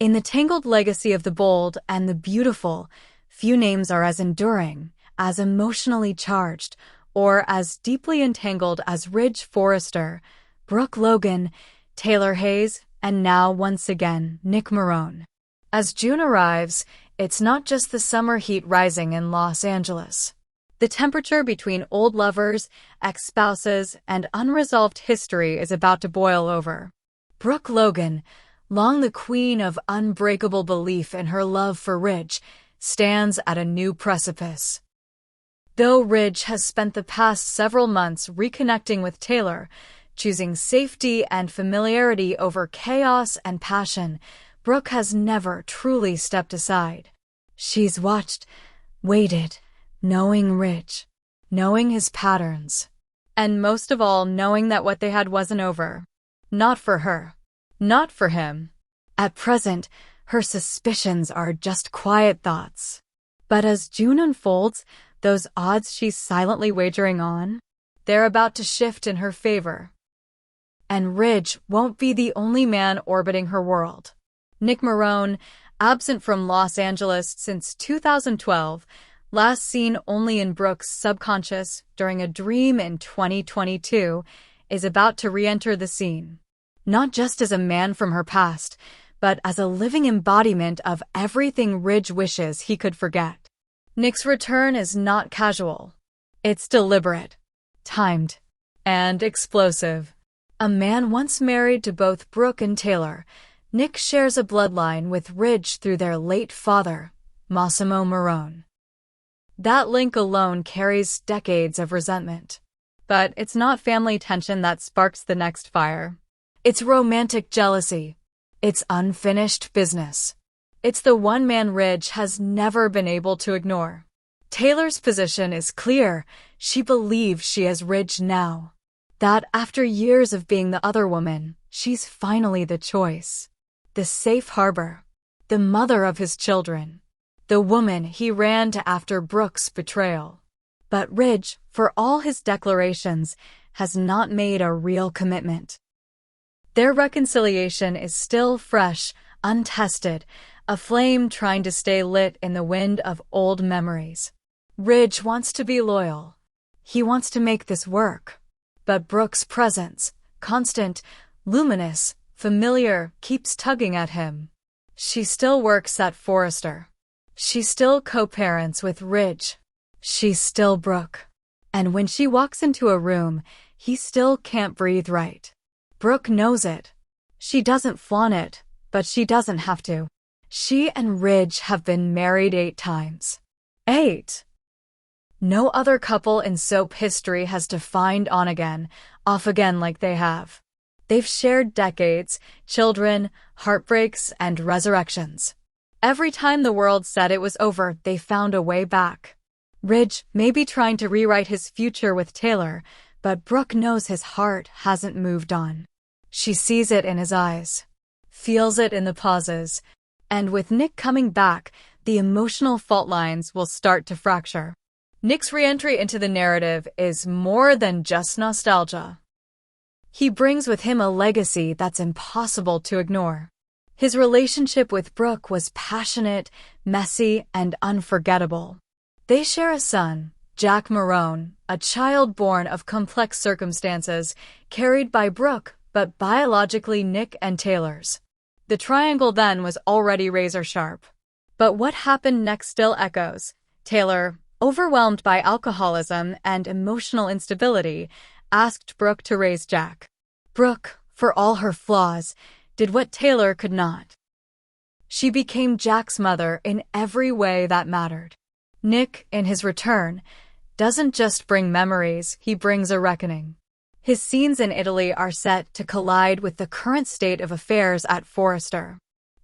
In the tangled legacy of the bold and the beautiful, few names are as enduring, as emotionally charged, or as deeply entangled as Ridge Forrester, Brooke Logan, Taylor Hayes, and now, once again, Nick Marone. As June arrives, it's not just the summer heat rising in Los Angeles. The temperature between old lovers, ex-spouses, and unresolved history is about to boil over. Brooke Logan, long the queen of unbreakable belief in her love for Ridge, stands at a new precipice. Though Ridge has spent the past several months reconnecting with Taylor, choosing safety and familiarity over chaos and passion, Brooke has never truly stepped aside. She's watched, waited, knowing Ridge, knowing his patterns, and most of all knowing that what they had wasn't over. Not for her. Not for him. At present, her suspicions are just quiet thoughts. But as June unfolds, those odds she's silently wagering on, they're about to shift in her favor. And Ridge won't be the only man orbiting her world. Nick Marone, absent from Los Angeles since 2012, last seen only in Brooke's subconscious during a dream in 2022, is about to re-enter the scene. Not just as a man from her past, but as a living embodiment of everything Ridge wishes he could forget. Nick's return is not casual. It's deliberate, timed, and explosive. A man once married to both Brooke and Taylor, Nick shares a bloodline with Ridge through their late father, Massimo Marone. That link alone carries decades of resentment. But it's not family tension that sparks the next fire. It's romantic jealousy. It's unfinished business. It's the one man Ridge has never been able to ignore. Taylor's position is clear. She believes she has Ridge now. That after years of being the other woman, she's finally the choice. The safe harbor. The mother of his children. The woman he ran to after Brooke's betrayal. But Ridge, for all his declarations, has not made a real commitment. Their reconciliation is still fresh, untested, a flame trying to stay lit in the wind of old memories. Ridge wants to be loyal. He wants to make this work. But Brooke's presence, constant, luminous, familiar, keeps tugging at him. She still works at Forrester. She still co-parents with Ridge. She's still Brooke. And when she walks into a room, he still can't breathe right. Brooke knows it. She doesn't flaunt it, but she doesn't have to. She and Ridge have been married 8 times. 8! No other couple in soap history has defined on again, off again like they have. They've shared decades, children, heartbreaks, and resurrections. Every time the world said it was over, they found a way back. Ridge may be trying to rewrite his future with Taylor, but Brooke knows his heart hasn't moved on. She sees it in his eyes, feels it in the pauses, and with Nick coming back, the emotional fault lines will start to fracture. Nick's re-entry into the narrative is more than just nostalgia. He brings with him a legacy that's impossible to ignore. His relationship with Brooke was passionate, messy, and unforgettable. They share a son, Jack Marone, a child born of complex circumstances, carried by Brooke, but biologically Nick and Taylor's. The triangle then was already razor-sharp. But what happened next still echoes. Taylor, overwhelmed by alcoholism and emotional instability, asked Brooke to raise Jack. Brooke, for all her flaws, did what Taylor could not. She became Jack's mother in every way that mattered. Nick, in his return, doesn't just bring memories, he brings a reckoning. His scenes in Italy are set to collide with the current state of affairs at Forrester.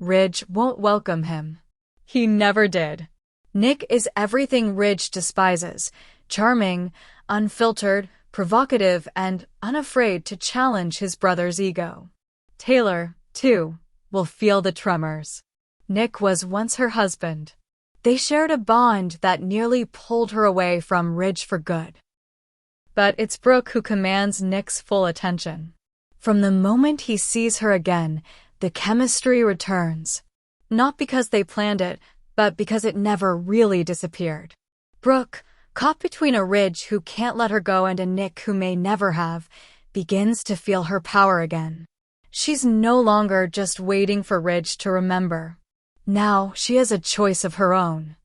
Ridge won't welcome him. He never did. Nick is everything Ridge despises, charming, unfiltered, provocative, and unafraid to challenge his brother's ego. Taylor, too, will feel the tremors. Nick was once her husband. They shared a bond that nearly pulled her away from Ridge for good. But it's Brooke who commands Nick's full attention. From the moment he sees her again, the chemistry returns. Not because they planned it, but because it never really disappeared. Brooke, caught between a Ridge who can't let her go and a Nick who may never have, begins to feel her power again. She's no longer just waiting for Ridge to remember. Now she has a choice of her own.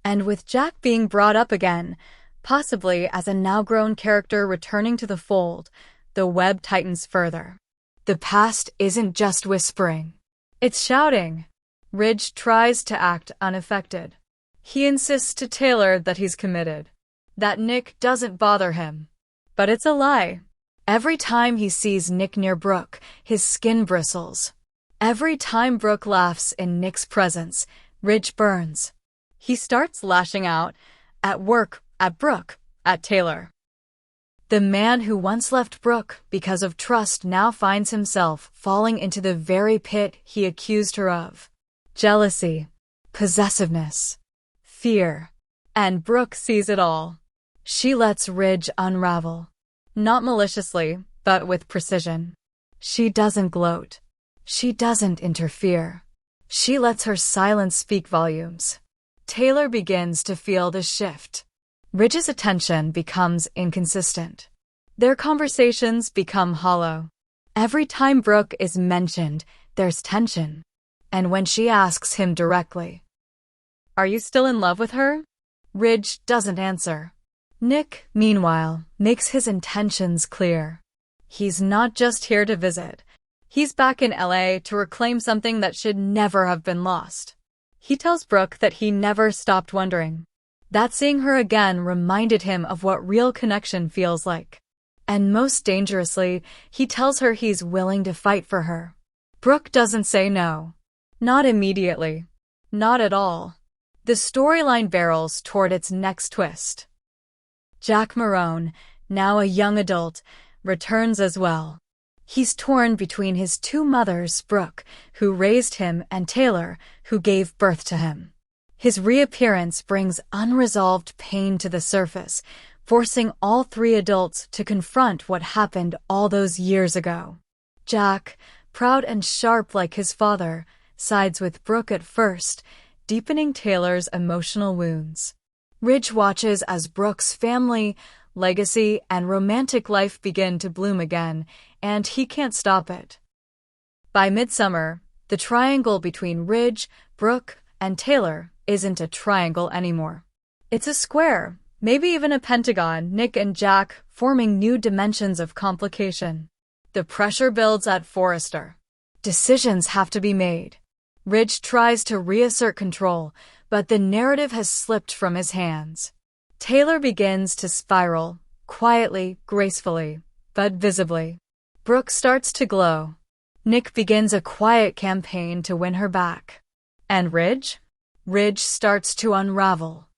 And with Jack being brought up again, possibly as a now-grown character returning to the fold, the web tightens further. The past isn't just whispering. It's shouting. Ridge tries to act unaffected. He insists to Taylor that he's committed, that Nick doesn't bother him. But it's a lie. Every time he sees Nick near Brooke, his skin bristles. Every time Brooke laughs in Nick's presence, Ridge burns. He starts lashing out, at work, at Brooke, at Taylor. The man who once left Brooke because of trust now finds himself falling into the very pit he accused her of. Jealousy, possessiveness, fear. And Brooke sees it all. She lets Ridge unravel. Not maliciously, but with precision. She doesn't gloat. She doesn't interfere. She lets her silence speak volumes. Taylor begins to feel the shift. Ridge's attention becomes inconsistent. Their conversations become hollow. Every time Brooke is mentioned, there's tension. And when she asks him directly, "Are you still in love with her?" Ridge doesn't answer. Nick, meanwhile, makes his intentions clear. He's not just here to visit. He's back in LA to reclaim something that should never have been lost. He tells Brooke that he never stopped wondering. That seeing her again reminded him of what real connection feels like. And most dangerously, he tells her he's willing to fight for her. Brooke doesn't say no. Not immediately. Not at all. The storyline barrels toward its next twist. Jack Marone, now a young adult, returns as well. He's torn between his two mothers, Brooke, who raised him, and Taylor, who gave birth to him. His reappearance brings unresolved pain to the surface, forcing all three adults to confront what happened all those years ago. Jack, proud and sharp like his father, sides with Brooke at first, deepening Taylor's emotional wounds. Ridge watches as Brooke's family, legacy, and romantic life begin to bloom again, and he can't stop it. By midsummer, the triangle between Ridge, Brooke, and Taylor isn't a triangle anymore. It's a square, maybe even a pentagon, Nick and Jack forming new dimensions of complication. The pressure builds at Forrester. Decisions have to be made. Ridge tries to reassert control, but the narrative has slipped from his hands. Taylor begins to spiral, quietly, gracefully, but visibly. Brooke starts to glow. Nick begins a quiet campaign to win her back. And Ridge? Ridge starts to unravel.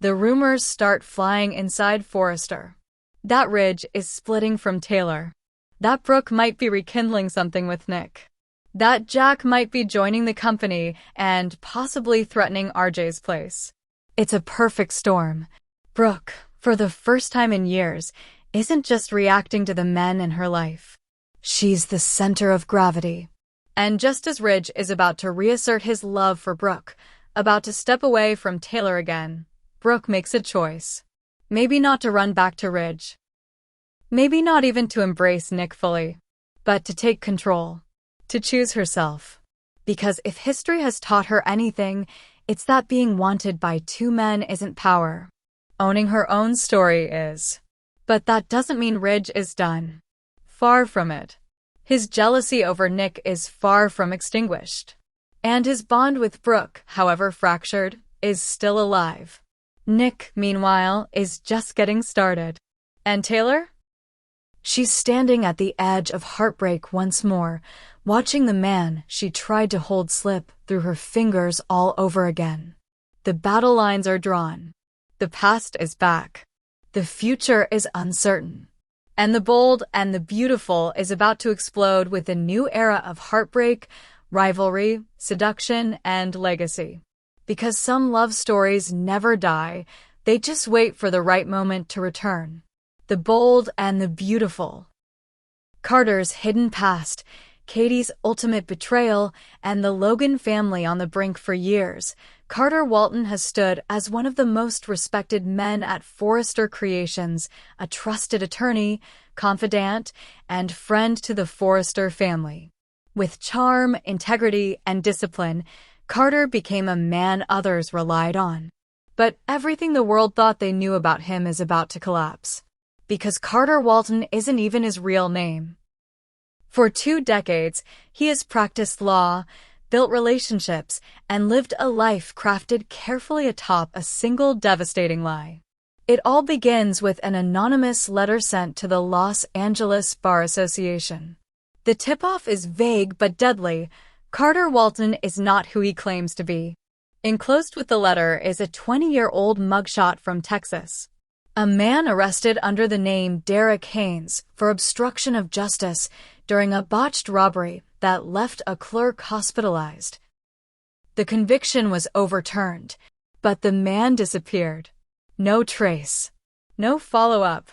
The rumors start flying inside Forrester. That Ridge is splitting from Taylor. That Brooke might be rekindling something with Nick. That Jack might be joining the company and possibly threatening RJ's place. It's a perfect storm. Brooke, for the first time in years, isn't just reacting to the men in her life. She's the center of gravity. And just as Ridge is about to reassert his love for Brooke, about to step away from Taylor again, Brooke makes a choice. Maybe not to run back to Ridge. Maybe not even to embrace Nick fully, but to take control. To choose herself. Because if history has taught her anything, it's that being wanted by two men isn't power. Owning her own story is. But that doesn't mean Ridge is done. Far from it. His jealousy over Nick is far from extinguished. And his bond with Brooke, however fractured, is still alive. Nick, meanwhile, is just getting started. And Taylor? She's standing at the edge of heartbreak once more, watching the man she tried to hold slip through her fingers all over again. The battle lines are drawn. The past is back. The future is uncertain. And the bold and the beautiful is about to explode with a new era of heartbreak, rivalry, seduction, and legacy. Because some love stories never die, they just wait for the right moment to return. The bold and the beautiful. Carter's hidden past, Katie's ultimate betrayal, and the Logan family on the brink for years, Carter Walton has stood as one of the most respected men at Forrester Creations, a trusted attorney, confidant, and friend to the Forrester family. With charm, integrity, and discipline, Carter became a man others relied on. But everything the world thought they knew about him is about to collapse. Because Carter Walton isn't even his real name. For 2 decades, he has practiced law, built relationships, and lived a life crafted carefully atop a single devastating lie. It all begins with an anonymous letter sent to the Los Angeles Bar Association. The tip-off is vague but deadly. Carter Walton is not who he claims to be. Enclosed with the letter is a 20-year-old mugshot from Texas. A man arrested under the name Derek Haynes for obstruction of justice during a botched robbery that left a clerk hospitalized. The conviction was overturned, but the man disappeared. No trace. No follow-up.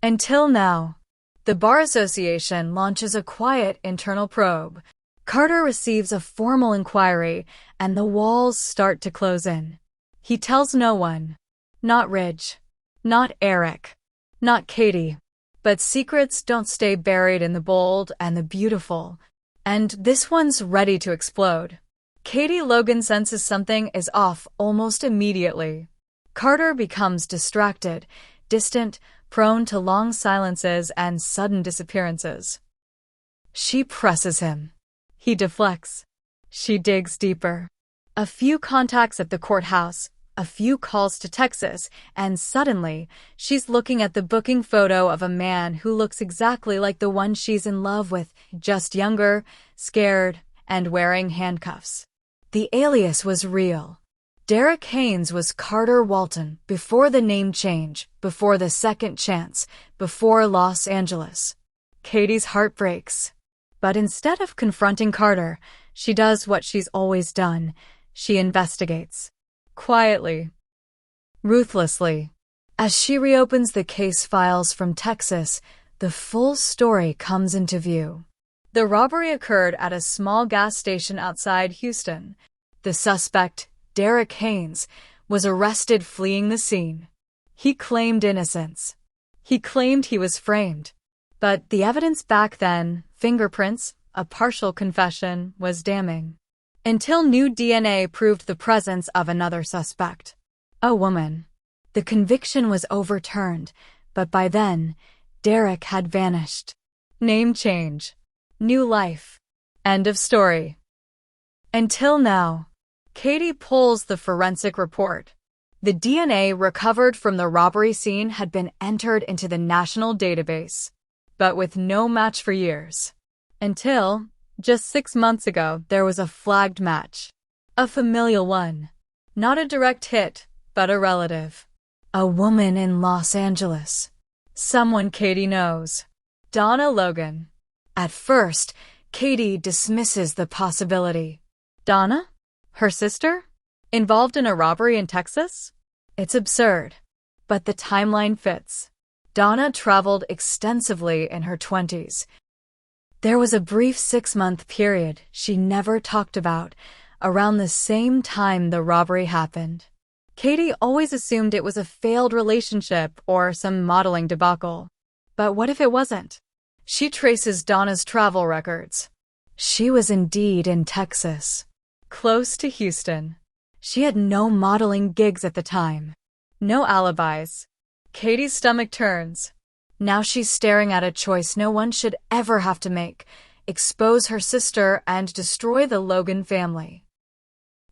Until now. The Bar Association launches a quiet internal probe. Carter receives a formal inquiry, and the walls start to close in. He tells no one. Not Ridge. Not Eric. Not Katie. But secrets don't stay buried in the bold and the beautiful. And this one's ready to explode. Katie Logan senses something is off almost immediately. Carter becomes distracted, distant, prone to long silences and sudden disappearances. She presses him. He deflects. She digs deeper. A few contacts at the courthouse, a few calls to Texas, and suddenly, she's looking at the booking photo of a man who looks exactly like the one she's in love with, just younger, scared, and wearing handcuffs. The alias was real. Derek Haynes was Carter Walton before the name change, before the second chance, before Los Angeles. Katie's heart breaks. But instead of confronting Carter, she does what she's always done. She investigates. Quietly. Ruthlessly. As she reopens the case files from Texas, the full story comes into view. The robbery occurred at a small gas station outside Houston. The suspect, Derek Haynes, was arrested fleeing the scene. He claimed innocence. He claimed he was framed. But the evidence back then, fingerprints, a partial confession, was damning. Until new DNA proved the presence of another suspect. A woman. The conviction was overturned, but by then, Derek had vanished. Name change. New life. End of story. Until now. Katie pulls the forensic report. The DNA recovered from the robbery scene had been entered into the national database, but with no match for years. Until, just 6 months ago, there was a flagged match. A familial one. Not a direct hit, but a relative. A woman in Los Angeles. Someone Katie knows. Donna Logan. At first, Katie dismisses the possibility. Donna? Her sister? Involved in a robbery in Texas? It's absurd. But the timeline fits. Donna traveled extensively in her 20s. There was a brief 6-month period she never talked about, around the same time the robbery happened. Katie always assumed it was a failed relationship or some modeling debacle. But what if it wasn't? She traces Donna's travel records. She was indeed in Texas. Close to Houston. She had no modeling gigs at the time. No alibis. Katie's stomach turns. Now she's staring at a choice no one should ever have to make: expose her sister and destroy the Logan family.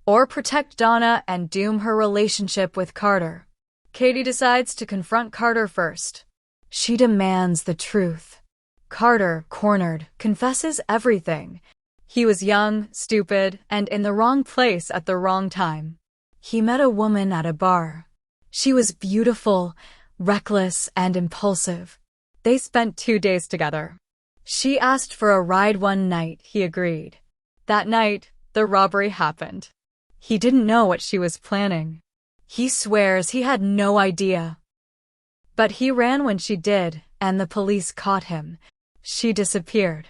Or protect Donna and doom her relationship with Carter. Katie decides to confront Carter first. She demands the truth. Carter, cornered, confesses everything. He was young, stupid, and in the wrong place at the wrong time. He met a woman at a bar. She was beautiful, reckless, and impulsive. They spent 2 days together. She asked for a ride one night, he agreed. That night, the robbery happened. He didn't know what she was planning. He swears he had no idea. But he ran when she did, and the police caught him. She disappeared.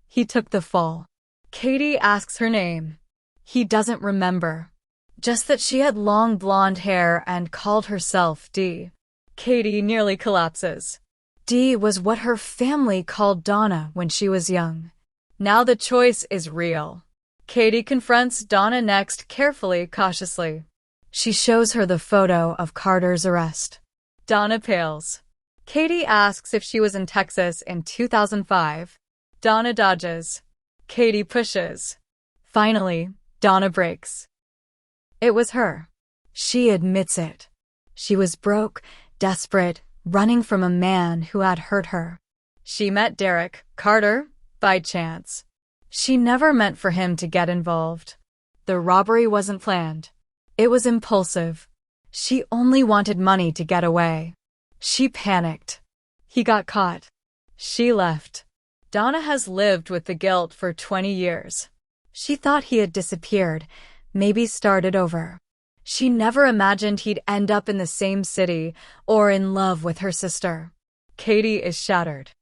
He took the fall. Katie asks her name. He doesn't remember. Just that she had long blonde hair and called herself Dee. Katie nearly collapses. Dee was what her family called Donna when she was young. Now the choice is real. Katie confronts Donna next, carefully, cautiously. She shows her the photo of Carter's arrest. Donna pales. Katie asks if she was in Texas in 2005. Donna dodges. Katie pushes. Finally, Donna breaks. It was her. She admits it. She was broke, desperate, running from a man who had hurt her. She met Derek Carter by chance. She never meant for him to get involved. The robbery wasn't planned. It was impulsive. She only wanted money to get away. She panicked. He got caught. She left. Donna has lived with the guilt for 20 years. She thought he had disappeared, maybe started over. She never imagined he'd end up in the same city or in love with her sister. Katie is shattered.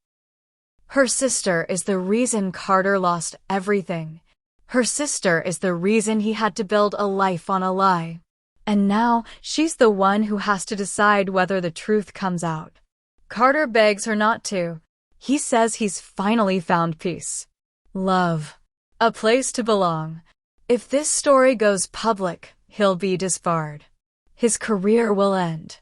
Her sister is the reason Carter lost everything. Her sister is the reason he had to build a life on a lie. And now she's the one who has to decide whether the truth comes out. Carter begs her not to. He says he's finally found peace. Love. A place to belong. If this story goes public, he'll be disbarred. His career will end.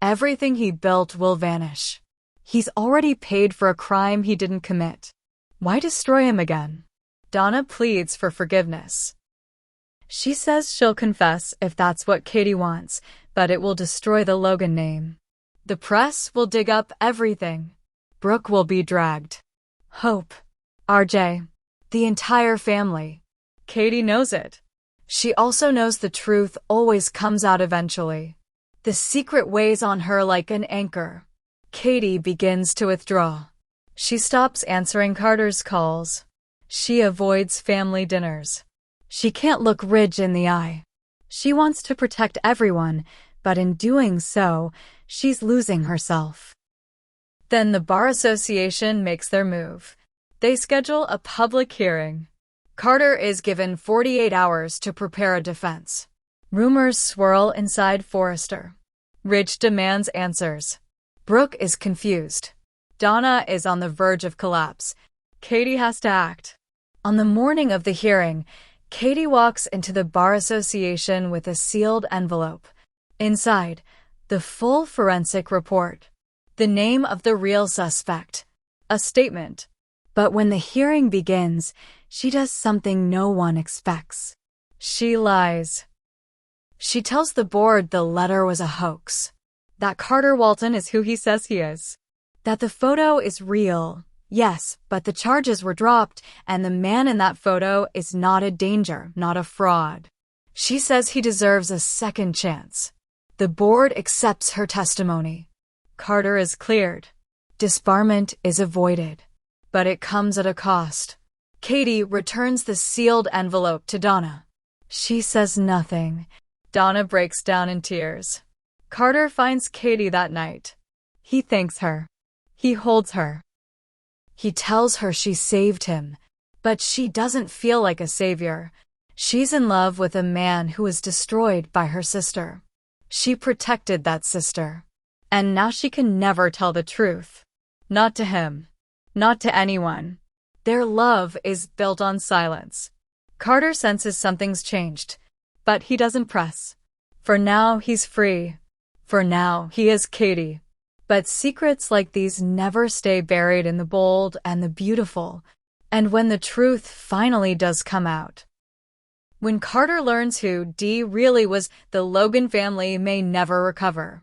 Everything he built will vanish. He's already paid for a crime he didn't commit. Why destroy him again? Donna pleads for forgiveness. She says she'll confess if that's what Katie wants, but it will destroy the Logan name. The press will dig up everything. Brooke will be dragged. Hope. RJ. The entire family. Katie knows it. She also knows the truth always comes out eventually. The secret weighs on her like an anchor. Katie begins to withdraw. She stops answering Carter's calls. She avoids family dinners. She can't look Ridge in the eye. She wants to protect everyone, but in doing so, she's losing herself. Then the Bar Association makes their move. They schedule a public hearing. Carter is given 48 hours to prepare a defense. Rumors swirl inside Forrester. Ridge demands answers. Brooke is confused. Donna is on the verge of collapse. Katie has to act. On the morning of the hearing, Katie walks into the Bar Association with a sealed envelope. Inside, the full forensic report. The name of the real suspect. A statement. But when the hearing begins, she does something no one expects. She lies. She tells the board the letter was a hoax. That Carter Walton is who he says he is. That the photo is real. Yes, but the charges were dropped, and the man in that photo is not a danger, not a fraud. She says he deserves a second chance. The board accepts her testimony. Carter is cleared. Disbarment is avoided. But it comes at a cost. Katie returns the sealed envelope to Donna. She says nothing. Donna breaks down in tears. Carter finds Katie that night. He thanks her. He holds her. He tells her she saved him, but she doesn't feel like a savior. She's in love with a man who was destroyed by her sister. She protected that sister. And now she can never tell the truth. Not to him. Not to anyone. Their love is built on silence. Carter senses something's changed, but he doesn't press. For now, he's free. For now, he is Katie. But secrets like these never stay buried in the bold and the beautiful. And when the truth finally does come out. When Carter learns who Dee really was, the Logan family may never recover.